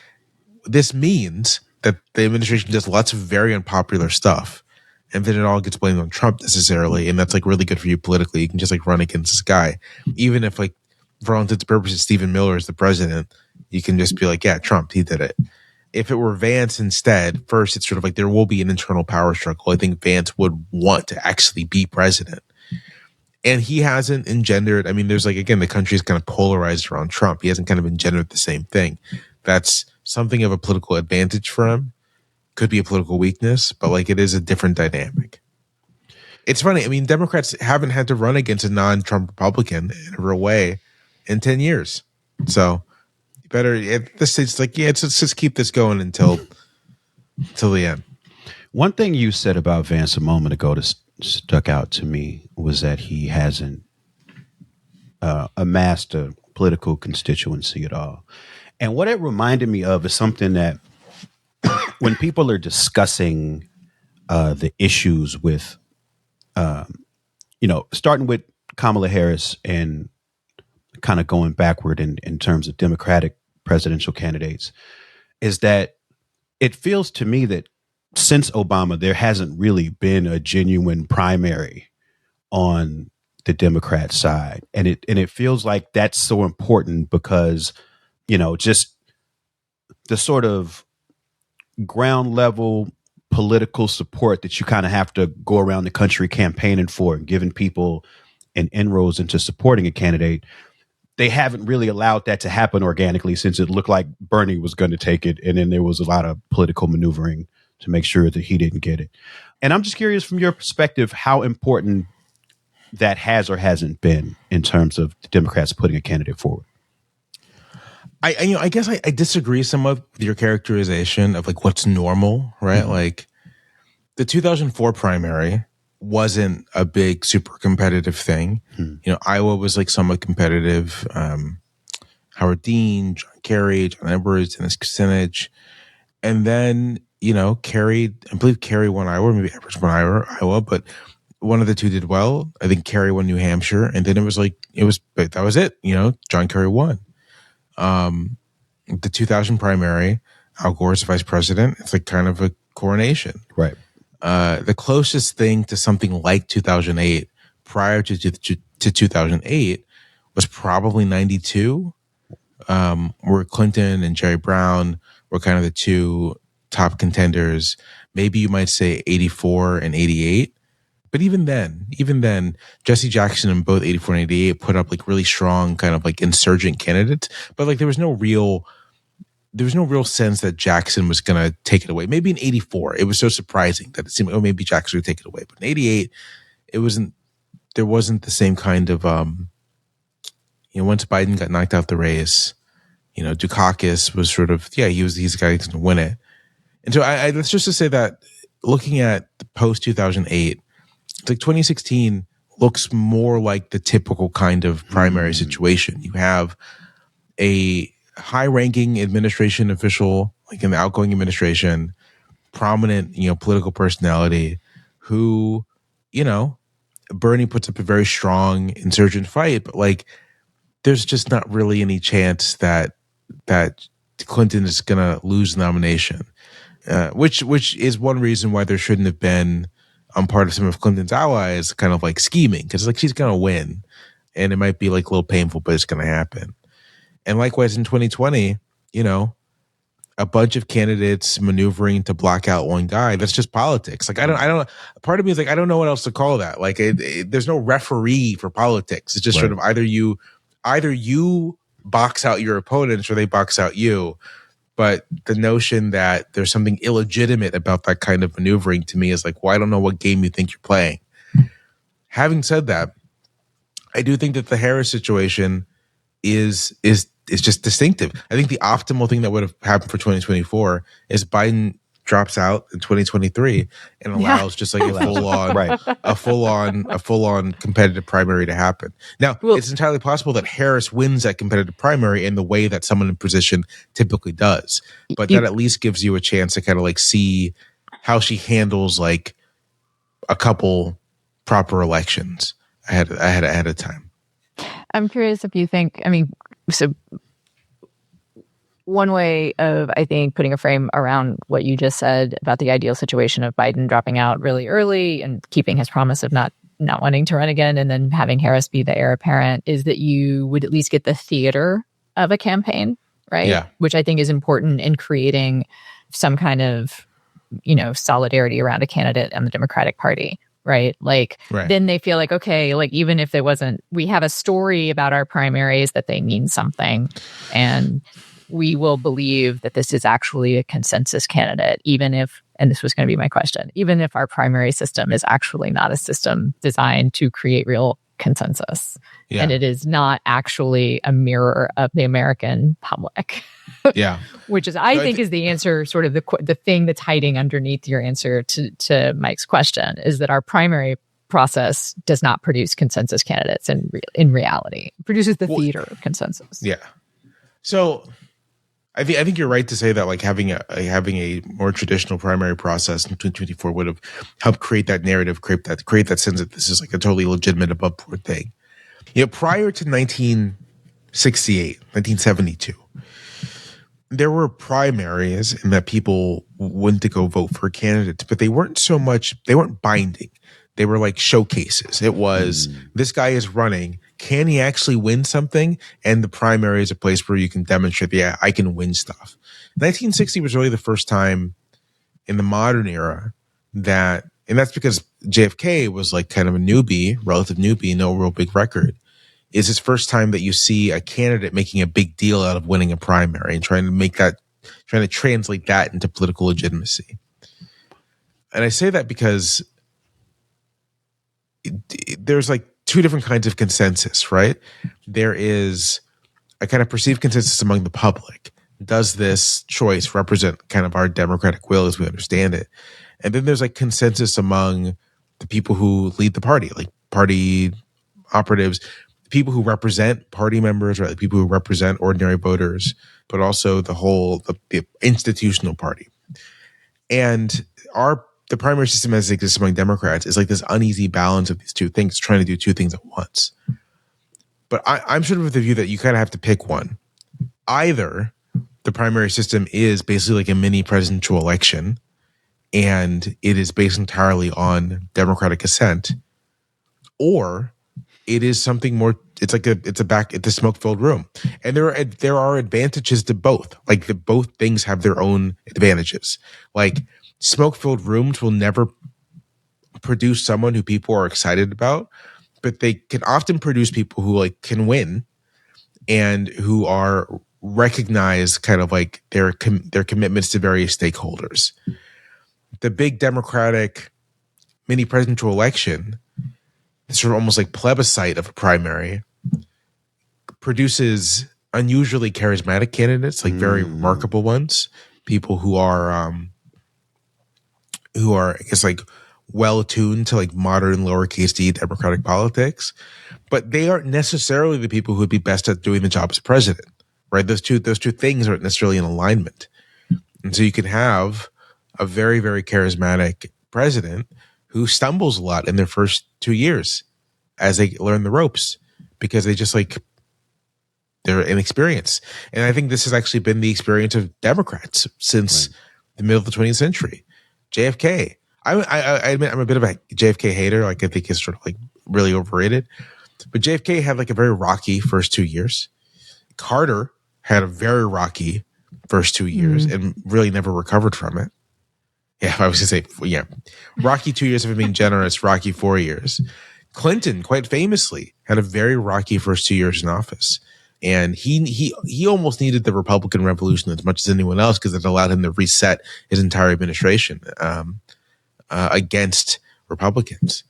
this means that the administration does lots of very unpopular stuff, and then it all gets blamed on Trump necessarily, and that's like really good for you politically. You can just like run against this guy, even if like for all intents and purposes Stephen Miller is the president. You can just be like, yeah, Trump, he did it. If it were Vance instead, first it's sort of like there will be an internal power struggle. I think Vance would want to actually be president, and he hasn't engendered. I mean, there's like again the country is kind of polarized around Trump. He hasn't kind of engendered the same thing. That's something of a political advantage for him. Could be a political weakness, but like it is a different dynamic. It's funny. I mean, Democrats haven't had to run against a non-Trump Republican in a real way in 10 years. So better at this stage, like, yeah, let's just keep this going until the end. One thing you said about Vance a moment ago that stuck out to me was that he hasn't amassed a political constituency at all. And what it reminded me of is something that when people are discussing the issues with, starting with Kamala Harris and kind of going backward in terms of Democratic presidential candidates, is that it feels to me that since Obama, there hasn't really been a genuine primary on the Democrat side. And it feels like that's so important because, just the sort of ground level political support that you kind of have to go around the country campaigning for and giving people an inroads into supporting a candidate. They haven't really allowed that to happen organically since it looked like Bernie was going to take it. And then there was a lot of political maneuvering to make sure that he didn't get it. And I'm just curious from your perspective, how important that has or hasn't been in terms of the Democrats putting a candidate forward. I guess I disagree somewhat with your characterization of like what's normal, right? Mm-hmm. Like the 2004 primary wasn't a big, super competitive thing. Mm-hmm. Iowa was like somewhat competitive. Howard Dean, John Kerry, John Edwards, Dennis Kucinich. And then, Kerry, I believe Kerry won Iowa, maybe Edwards won Iowa, but one of the two did well. I think Kerry won New Hampshire. And then that was it. John Kerry won. The 2000 primary, Al Gore's vice president, it's like kind of a coronation. Right. The closest thing to something like 2008 prior to 2008 was probably 92, where Clinton and Jerry Brown were kind of the two top contenders. Maybe you might say 84 and 88. But even then, Jesse Jackson in both 84 and 88 put up like really strong kind of like insurgent candidates. But like there was no real sense that Jackson was going to take it away. Maybe in 84, it was so surprising that it seemed, maybe Jackson would take it away. But in 88, there wasn't the same kind of, once Biden got knocked out the race, Dukakis was sort of, he's the guy who's going to win it. And so I let's just to say that looking at the post 2008, it's like 2016 looks more like the typical kind of primary situation. You have a high-ranking administration official, like in the outgoing administration, prominent, political personality who, Bernie puts up a very strong insurgent fight, but like there's just not really any chance that Clinton is going to lose the nomination, which is one reason why there shouldn't have been on part of some of Clinton's allies kind of like scheming, because like she's going to win and it might be like a little painful, but it's going to happen. And likewise in 2020, a bunch of candidates maneuvering to block out one guy. That's just politics. Like, I don't, part of me is like, I don't know what else to call that. Like, there's no referee for politics. It's just sort of either you box out your opponents or they box out you. But the notion that there's something illegitimate about that kind of maneuvering to me is like, well, I don't know what game you think you're playing. Having said that, I do think that the Harris situation is just distinctive. I think the optimal thing that would have happened for 2024 is Biden drops out in 2023 and allows just like a full on competitive primary to happen. Now, it's entirely possible that Harris wins that competitive primary in the way that someone in position typically does. But that at least gives you a chance to kind of like see how she handles like a couple proper elections ahead of time. I'm curious if you think, so one way of, I think, putting a frame around what you just said about the ideal situation of Biden dropping out really early and keeping his promise of not wanting to run again and then having Harris be the heir apparent is that you would at least get the theater of a campaign, right? Yeah. Which I think is important in creating some kind of, solidarity around a candidate and the Democratic Party. Right. Then they feel like, okay, like even if there wasn't, we have a story about our primaries that they mean something and we will believe that this is actually a consensus candidate, even if, and this was going to be my question, even if our primary system is actually not a system designed to create real consensus. Yeah. And it is not actually a mirror of the American public. Yeah. Which is, I think is the answer, sort of the thing that's hiding underneath your answer to Mike's question, is that our primary process does not produce consensus candidates in reality. It produces the theater of consensus. Yeah. So I think you're right to say that like having a more traditional primary process in 2024 would have helped create that narrative, create that sense that this is like a totally legitimate above board thing. Prior to 1968, 1972, there were primaries in that people went to go vote for candidates, but they weren't binding. They were like showcases. It was, this guy is running. Can he actually win something? And the primary is a place where you can demonstrate, yeah, I can win stuff. 1960 was really the first time in the modern era that, and that's because JFK was like kind of a relative newbie, no real big record. Is his first time that you see a candidate making a big deal out of winning a primary and trying to translate that into political legitimacy. And I say that because there's like two different kinds of consensus, right? There is a kind of perceived consensus among the public. Does this choice represent kind of our democratic will as we understand it? And then there's like consensus among the people who lead the party, like party operatives, people who represent party members, right? The people who represent ordinary voters, but also the institutional party. And the primary system as it exists among Democrats is like this uneasy balance of these two things, trying to do two things at once. But I'm sort of with the view that you kind of have to pick one. Either the primary system is basically like a mini presidential election, and it is based entirely on Democratic assent, or it is something more. It's a smoke-filled room, and there are advantages to both. Like both things have their own advantages. Like smoke-filled rooms will never produce someone who people are excited about, but they can often produce people who like can win and who are recognized kind of like their commitments to various stakeholders. The big Democratic mini presidential election, sort of almost like plebiscite of a primary, produces unusually charismatic candidates, like very remarkable ones, people who are I guess like well attuned to like modern lowercase d democratic politics, but they aren't necessarily the people who would be best at doing the job as president, right? Those two things aren't necessarily in alignment. And so you can have a very, very charismatic president who stumbles a lot in their first 2 years as they learn the ropes because they just like, they're inexperienced. And I think this has actually been the experience of Democrats since the middle of the 20th century. JFK. I admit I'm a bit of a JFK hater. Like I think he's sort of like really overrated. But JFK had like a very rocky first 2 years. Carter had a very rocky first 2 years and really never recovered from it. Yeah, I was going to say, yeah. Rocky 2 years, if I'm being generous, Rocky 4 years. Clinton, quite famously, had a very rocky first 2 years in office. And he almost needed the Republican Revolution as much as anyone else because it allowed him to reset his entire administration against Republicans.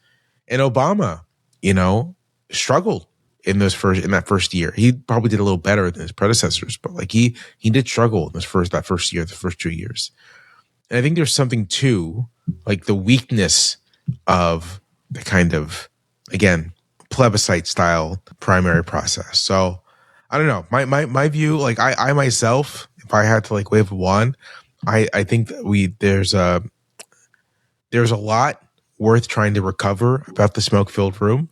And Obama, struggled in that first year. He probably did a little better than his predecessors, but like he did struggle in the first year, the first 2 years. And I think there's something to like the weakness of the kind of, again, plebiscite style primary process. So I don't know. My view, like I myself, if I had to like wave a wand, I think that there's a lot worth trying to recover about the smoke-filled room,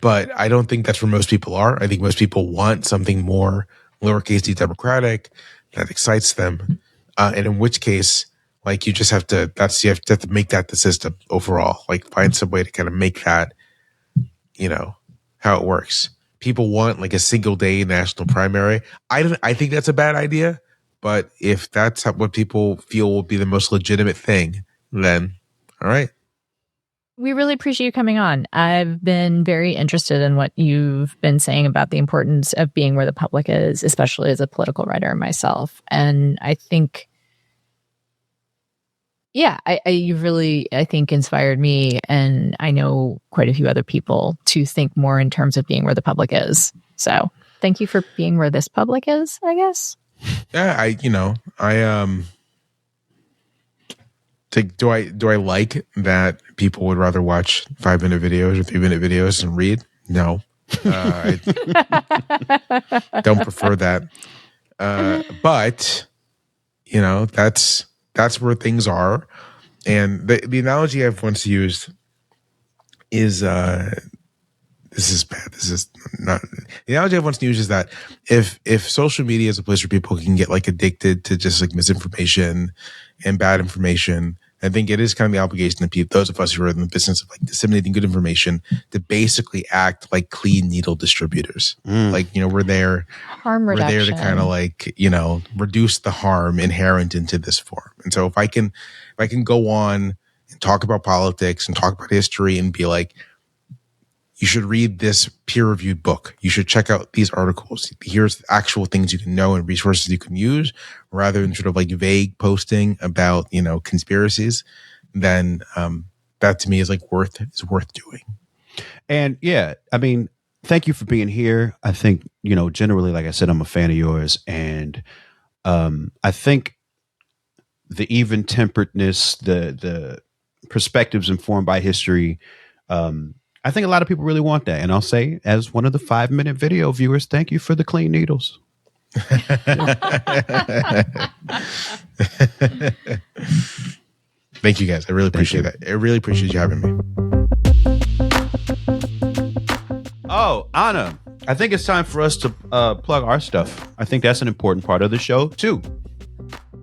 but I don't think that's where most people are. I think most people want something more lowercase d democratic that excites them, and in which case, like you have to make that the system overall. Like find some way to kind of make that, how it works. People want like a single day national primary. I think that's a bad idea, but if that's what people feel will be the most legitimate thing, then all right. We really appreciate you coming on. I've been very interested in what you've been saying about the importance of being where the public is, especially as a political writer myself. And I think, you've really, I think, inspired me, and I know quite a few other people to think more in terms of being where the public is. So thank you for being where this public is, I guess. Yeah, do I like that people would rather watch 5-minute videos or 3-minute videos and read? No. I don't prefer that. But that's where things are. And the analogy I've once used is this is bad. This is not the analogy I've once used is that if social media is a place where people can get like addicted to just like misinformation and bad information, I think it is kind of the obligation of people, those of us who are in the business of like disseminating good information, to basically act like clean needle distributors. Like, we're there, harm reduction. We're there to kind of like, reduce the harm inherent into this form. And so if I can go on and talk about politics and talk about history and be like, you should read this peer-reviewed book. You should check out these articles. Here's actual things you can know and resources you can use, rather than sort of like vague posting about, conspiracies. Then that to me is like worth doing. And yeah, I mean, thank you for being here. I think, generally, like I said, I'm a fan of yours, and I think the even-temperedness, the perspectives informed by history. I think a lot of people really want that. And I'll say, as one of the 5-minute video viewers, thank you for the clean needles. Thank you, guys. I really appreciate that. I really appreciate you having me. Oh, Anna, I think it's time for us to plug our stuff. I think that's an important part of the show, too.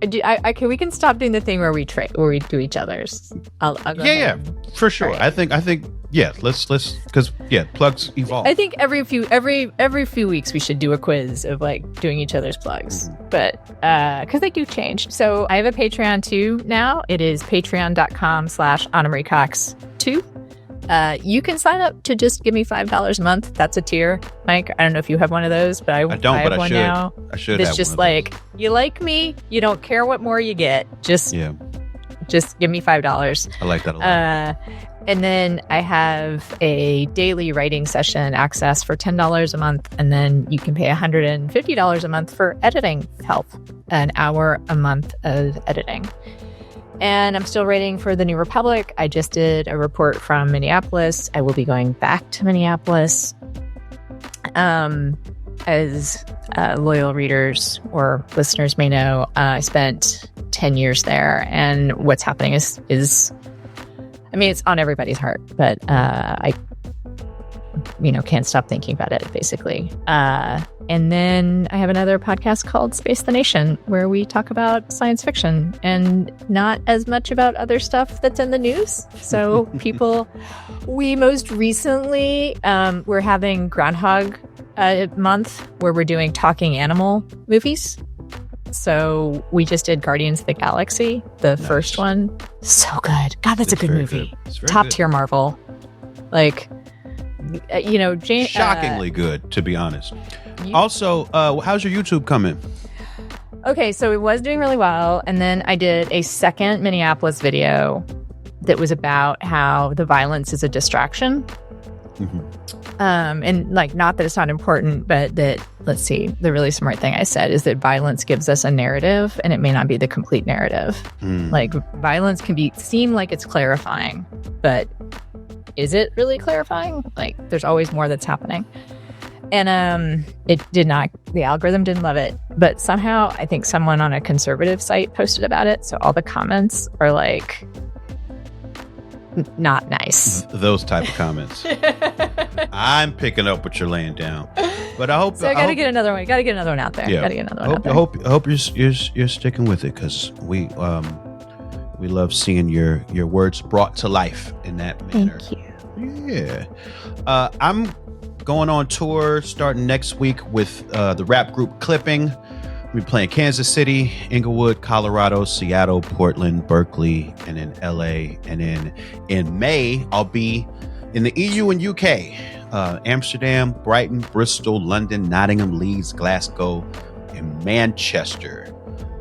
We can stop doing the thing where we do each other's. I'll go ahead. For sure. Right. I think let's because plugs evolve. I think every few weeks we should do a quiz of like doing each other's plugs, but because they do change. So I have a Patreon too now. It is patreon.com/AnnaMarieCox2. You can sign up to just give me $5 a month. That's a tier, Mike. I don't know if you have one of those, but I don't. But have one now. I should. It's just like you like me. You don't care what more you get. Just give me $5. I like that a lot. And then I have a daily writing session access for $10 a month, and then you can pay $150 a month for editing help, an hour a month of editing. And I'm still writing for The New Republic. I just did a report from Minneapolis. I will be going back to Minneapolis. As loyal readers or listeners may know, I spent 10 years there. And what's happening is it's on everybody's heart. But I can't stop thinking about it, basically. And then I have another podcast called Space the Nation, where we talk about science fiction and not as much about other stuff that's in the news. So we most recently, we're having Groundhog Month, where we're doing talking animal movies. So we just did Guardians of the Galaxy, the first one. So good. God, that's a good movie. Top tier Marvel. Like, shockingly good, to be honest. Also, how's your YouTube coming? Okay, so it was doing really well. And then I did a second Minneapolis video that was about how the violence is a distraction. And like, not that it's not important, but that, let's see, the really smart thing I said is that violence gives us a narrative and it may not be the complete narrative. Like, violence can seem like it's clarifying, but is it really clarifying? Like, there's always more that's happening. And it did not, the algorithm didn't love it, but somehow I think someone on a conservative site posted about it. So all the comments are like, not nice. Those type of comments. I'm picking up what you're laying down, but I hope. So I got to get another one. Got to get another one out there. Yeah. Got to get another one out there. I hope you're sticking with it, because we love seeing your words brought to life in that manner. Thank you. Yeah. I'm going on tour starting next week with the rap group Clipping. We'll be playing Kansas City, Inglewood, Colorado, Seattle, Portland, Berkeley, and in LA. And then in May, I'll be in the EU and UK, Amsterdam, Brighton, Bristol, London, Nottingham, Leeds, Glasgow, and Manchester.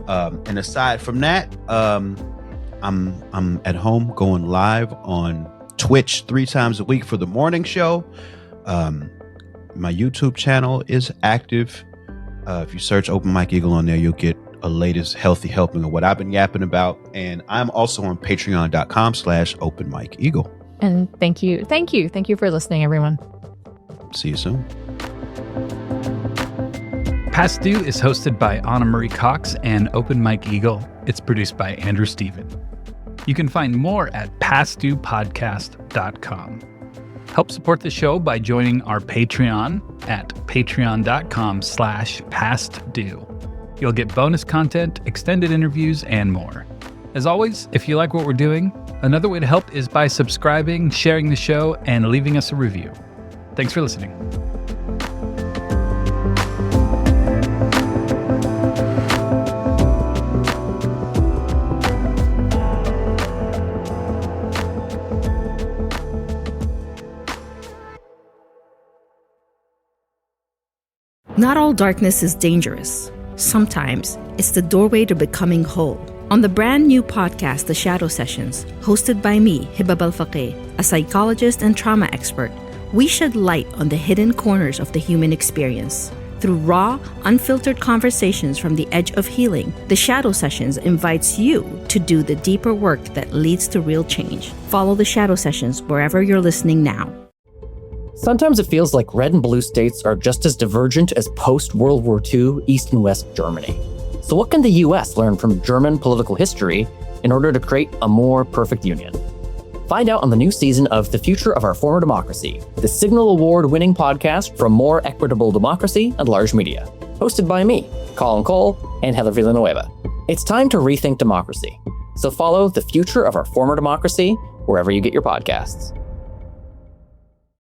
And aside from that, I'm at home going live on Twitch 3 times a week for the morning show. My YouTube channel is active. If you search Open Mike Eagle on there, you'll get a latest healthy helping of what I've been yapping about. And I'm also on patreon.com/Open Mike Eagle. And thank you for listening, everyone. See you soon. Past Due is hosted by Anna Marie Cox and Open Mike Eagle. It's produced by Andrew Steven. You can find more at pastduepodcast.com. Help support the show by joining our Patreon at patreon.com/pastdue. You'll get bonus content, extended interviews, and more. As always, if you like what we're doing, another way to help is by subscribing, sharing the show, and leaving us a review. Thanks for listening. Not all darkness is dangerous. Sometimes it's the doorway to becoming whole. On the brand new podcast, The Shadow Sessions, hosted by me, Hibab Al-Faqih, a psychologist and trauma expert, we shed light on the hidden corners of the human experience. Through raw, unfiltered conversations from the edge of healing, The Shadow Sessions invites you to do the deeper work that leads to real change. Follow The Shadow Sessions wherever you're listening now. Sometimes it feels like red and blue states are just as divergent as post-World War II East and West Germany. So what can the US learn from German political history in order to create a more perfect union? Find out on the new season of The Future of Our Former Democracy, the Signal Award-winning podcast from More Equitable Democracy and Large Media. Hosted by me, Colin Cole, and Heather Villanueva. It's time to rethink democracy. So follow The Future of Our Former Democracy wherever you get your podcasts.